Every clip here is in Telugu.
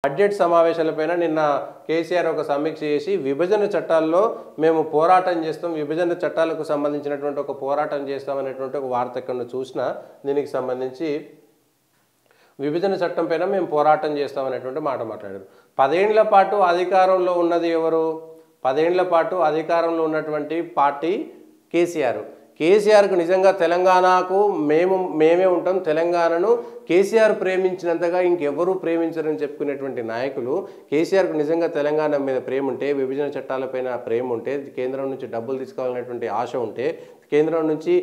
బడ్జెట్ సమావేశాలపైన నిన్న కేసీఆర్ ఒక సమీక్ష చేసి విభజన చట్టాల్లో మేము పోరాటం చేస్తాం, విభజన చట్టాలకు సంబంధించినటువంటి ఒక పోరాటం చేస్తాం అనేటువంటి ఒక వార్త ఎక్కడ చూసినా దీనికి సంబంధించి విభజన చట్టం పైన మేము పోరాటం చేస్తాం అనేటువంటి మాట మాట్లాడారు. 10 ఏళ్ల పాటు అధికారంలో ఉన్నది ఎవరు? 10 ఏళ్ల పాటు అధికారంలో ఉన్నటువంటి పార్టీ కేసీఆర్. కేసీఆర్కు నిజంగా తెలంగాణకు మేమే ఉంటాం, తెలంగాణను కేసీఆర్ ప్రేమించినంతగా ఇంకెవరూ ప్రేమించరని చెప్పుకునేటువంటి నాయకులు, కేసీఆర్కు నిజంగా తెలంగాణ మీద ప్రేమ ఉంటే, విభజన చట్టాలపైన ప్రేమ ఉంటే, కేంద్రం నుంచి డబ్బులు తీసుకోవాలనేటువంటి ఆశ ఉంటే, కేంద్రం నుంచి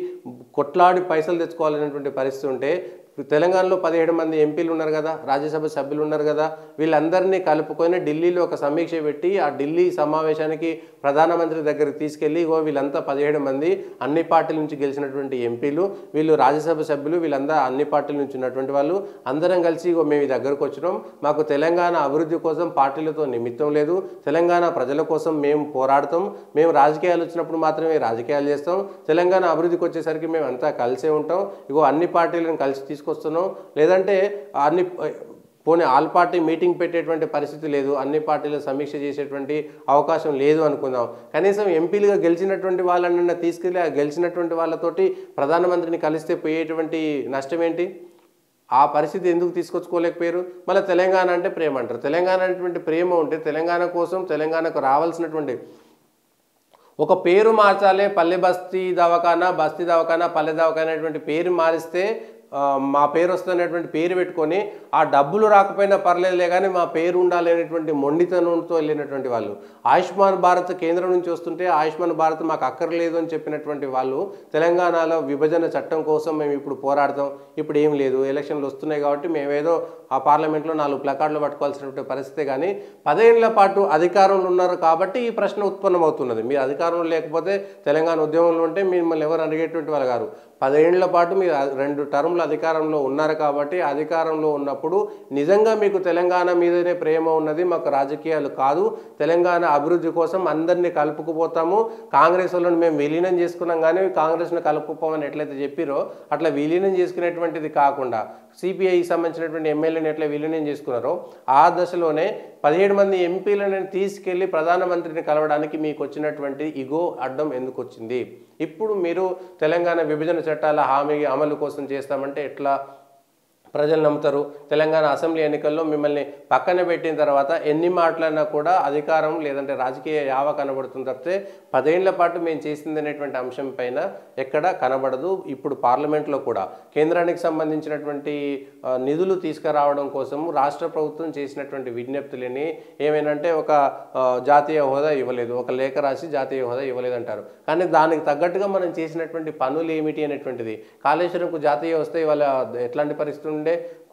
కొట్లాడి పైసలు తెచ్చుకోవాలనేటువంటి పరిస్థితి ఉంటే, తెలంగాణలో 17 మంది ఎంపీలు ఉన్నారు కదా, రాజ్యసభ సభ్యులు ఉన్నారు కదా, వీళ్ళందరినీ కలుపుకొని ఢిల్లీలో ఒక సమీక్ష పెట్టి ఆ ఢిల్లీ సమావేశానికి ప్రధానమంత్రి దగ్గరికి తీసుకెళ్ళి వీళ్ళంతా 17 మంది అన్ని పార్టీల నుంచి గెలిచినటువంటి ఎంపీలు, వీళ్ళు రాజ్యసభ సభ్యులు, వీళ్ళంతా అన్ని పార్టీల నుంచి ఉన్నటువంటి వాళ్ళు, అందరం కలిసి మేము ఈ దగ్గరకు వచ్చినాం, మాకు తెలంగాణ అభివృద్ధి కోసం పార్టీలతో నిమిత్తం లేదు, తెలంగాణ ప్రజల కోసం మేము పోరాడతాం, మేము రాజకీయాలు వచ్చినప్పుడు మాత్రమే రాజకీయాలు చేస్తాం, తెలంగాణ అభివృద్ధికి వచ్చేసరికి మేము అంతా కలిసే ఉంటాం, అన్ని పార్టీలను కలిసి తీసుకొస్తున్నాం, లేదంటే అన్ని పోనీ ఆల్ పార్టీ మీటింగ్ పెట్టేటువంటి పరిస్థితి లేదు, అన్ని పార్టీలు సమీక్ష చేసేటువంటి అవకాశం లేదు అనుకుందాం, కనీసం ఎంపీలుగా గెలిచినటువంటి వాళ్ళని తీసుకెళ్ళి ఆ గెలిచినటువంటి వాళ్ళతోటి ప్రధానమంత్రిని కలిస్తే పోయేటువంటి నష్టం ఏంటి? ఆ పరిస్థితి ఎందుకు తీసుకొచ్చుకోలేకపోయారు? మళ్ళీ తెలంగాణ అంటే ప్రేమ అంటారు. తెలంగాణ అనేటువంటి ప్రేమ ఉంటే తెలంగాణ కోసం తెలంగాణకు రావాల్సినటువంటి ఒక పేరు మార్చాలి, పల్లె బస్తీ దవాఖానా, బస్తీ దవాఖానా, పల్లె దవాఖానా అనేటువంటి పేరు మారిస్తే మా పేరు వస్తున్నటువంటి పేరు పెట్టుకొని ఆ డబ్బులు రాకపోయినా పర్లేదులే కానీ మా పేరు ఉండాలి అనేటువంటి మొండితనంతో వెళ్ళినటువంటి వాళ్ళు, ఆయుష్మాన్ భారత్ కేంద్రం నుంచి వస్తుంటే ఆయుష్మాన్ భారత్ మాకు అక్కర్లేదు అని చెప్పినటువంటి వాళ్ళు, తెలంగాణలో విభజన చట్టం కోసం మేము ఇప్పుడు పోరాడతాం, ఇప్పుడు ఏం లేదు, ఎలక్షన్లు వస్తున్నాయి కాబట్టి మేమేదో ఆ పార్లమెంట్లో 4 ప్లకార్డులు పట్టుకోవాల్సినటువంటి పరిస్థితే కానీ 10 ఏళ్ల పాటు అధికారంలో ఉన్నారు కాబట్టి ఈ ప్రశ్న ఉత్పన్నమవుతున్నది. మీరు అధికారంలో లేకపోతే తెలంగాణ ఉద్యమంలో ఉంటే మిమ్మల్ని ఎవరు అడిగేటువంటి వాళ్ళు గారు. 10 ఏళ్ల పాటు మీరు 2 టర్ములు అధికారంలో ఉన్నారు కాబట్టి అధికారంలో ఉన్నప్పుడు నిజంగా మీకు తెలంగాణ మీదనే ప్రేమ ఉన్నది, మాకు రాజకీయాలు కాదు, తెలంగాణ అభివృద్ధి కోసం అందరినీ కలుపుకుపోతాము, కాంగ్రెస్ వాళ్ళని మేము విలీనం చేసుకున్నాం కానీ కాంగ్రెస్ను కలుపుకోమని ఎట్లయితే చెప్పిరో అట్లా విలీనం చేసుకునేటువంటిది కాకుండా సిపిఐకి సంబంధించినటువంటి ఎమ్మెల్యేని ఎట్లా విలీనం చేసుకున్నారో ఆ దశలోనే 17 మంది ఎంపీలను తీసుకెళ్లి ప్రధానమంత్రిని కలవడానికి మీకు వచ్చినటువంటి ఇగో అడ్డం ఎందుకు వచ్చింది? ఇప్పుడు మీరు తెలంగాణ విభజన చట్టాల హామీ అమలు కోసం చేస్తామంటే ఎట్లా ప్రజలు నమ్ముతారు? తెలంగాణ అసెంబ్లీ ఎన్నికల్లో మిమ్మల్ని పక్కన పెట్టిన తర్వాత ఎన్ని మాట్లాడినా కూడా అధికారం లేదంటే రాజకీయ యావ కనబడుతుంది తప్పితే 10 ఏళ్ల పాటు మేము చేసింది అనేటువంటి అంశం పైన ఎక్కడ కనబడదు. ఇప్పుడు పార్లమెంట్లో కూడా కేంద్రానికి సంబంధించినటువంటి నిధులు తీసుకురావడం కోసం రాష్ట్ర ప్రభుత్వం చేసినటువంటి విజ్ఞప్తులని ఏమైనంటే ఒక జాతీయ హోదా ఇవ్వలేదు, ఒక లేఖ రాసి జాతీయ హోదా ఇవ్వలేదు అంటారు. కానీ దానికి తగ్గట్టుగా మనం చేసినటువంటి పనులు ఏమిటి అనేటువంటిది, కాళేశ్వరంకు జాతీయ వస్తే ఇవాళ ఎట్లాంటి పరిస్థితి ఉండే,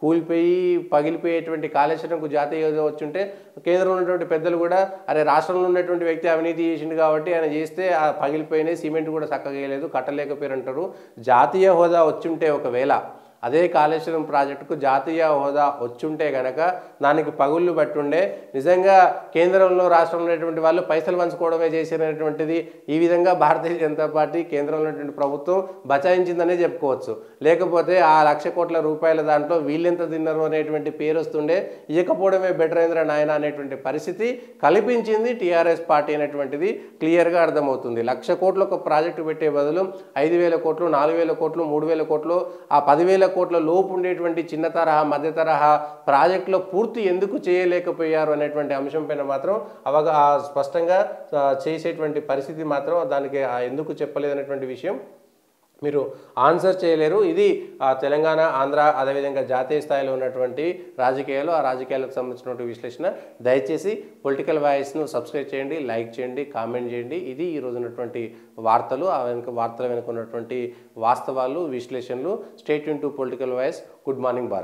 కూలిపోయి పగిలిపోయేటువంటి కాళేశ్వరంకు జాతీయ హోదా వచ్చుంటే కేంద్రంలో ఉన్నటువంటి పెద్దలు కూడా అరే రాష్ట్రంలో ఉన్నటువంటి వ్యక్తి అవినీతి చేసిండు కాబట్టి ఆయన చేస్తే ఆ పగిలిపోయినాయి, సిమెంట్ కూడా చక్కగా వేయలేదు, కట్టలేకపోయారు అంటారు. జాతీయ హోదా వచ్చుంటే ఒకవేళ అదే కాళేశ్వరం ప్రాజెక్టుకు జాతీయ హోదా వచ్చుంటే కనుక దానికి పగుళ్ళు పట్టుండే, నిజంగా కేంద్రంలో రాష్ట్రంలో ఉన్నటువంటి వాళ్ళు పైసలు పంచుకోవడమే చేసినటువంటిది ఈ విధంగా భారతీయ జనతా పార్టీ కేంద్రంలో ఉన్నటువంటి ప్రభుత్వం బచాయించిందనే చెప్పుకోవచ్చు. లేకపోతే ఆ 1,00,000 కోట్ల రూపాయల దాంట్లో వీళ్ళెంత తిన్నారు అనేటువంటి పేరు వస్తుండే, ఇవ్వకపోవడమే బెటర్ అయిందిరా నాయన అనేటువంటి పరిస్థితి కల్పించింది టీఆర్ఎస్ పార్టీ అనేటువంటిది క్లియర్గా అర్థమవుతుంది. 1,00,000 కోట్లు ఒక ప్రాజెక్టు పెట్టే బదులు 5,000 కోట్లు, 4,000 కోట్లు, 3,000 కోట్లు, ఆ 10,000 కోట్ల లోపు ఉండేటువంటి చిన్న తరహా మధ్య తరహా ప్రాజెక్టులో పూర్తి ఎందుకు చేయలేకపోయారు అనేటువంటి అంశం పైన మాత్రం స్పష్టంగా చేసేటువంటి పరిస్థితి మాత్రం దానికి ఎందుకు చెప్పలేదనేటువంటి విషయం మీరు ఆన్సర్ చేయలేరు. ఇది తెలంగాణ, ఆంధ్ర, అదేవిధంగా జాతీయ స్థాయిలో ఉన్నటువంటి రాజకీయాలు, ఆ రాజకీయాలకు సంబంధించినటువంటి విశ్లేషణ. దయచేసి పొలిటికల్ వాయిస్ను సబ్స్క్రైబ్ చేయండి, లైక్ చేయండి, కామెంట్ చేయండి. ఇది ఈరోజు ఉన్నటువంటి వార్తలు, వార్తల వెనుక ఉన్నటువంటి వాస్తవాలు, విశ్లేషణలు. Stay tune to political voice. Good morning Bharat.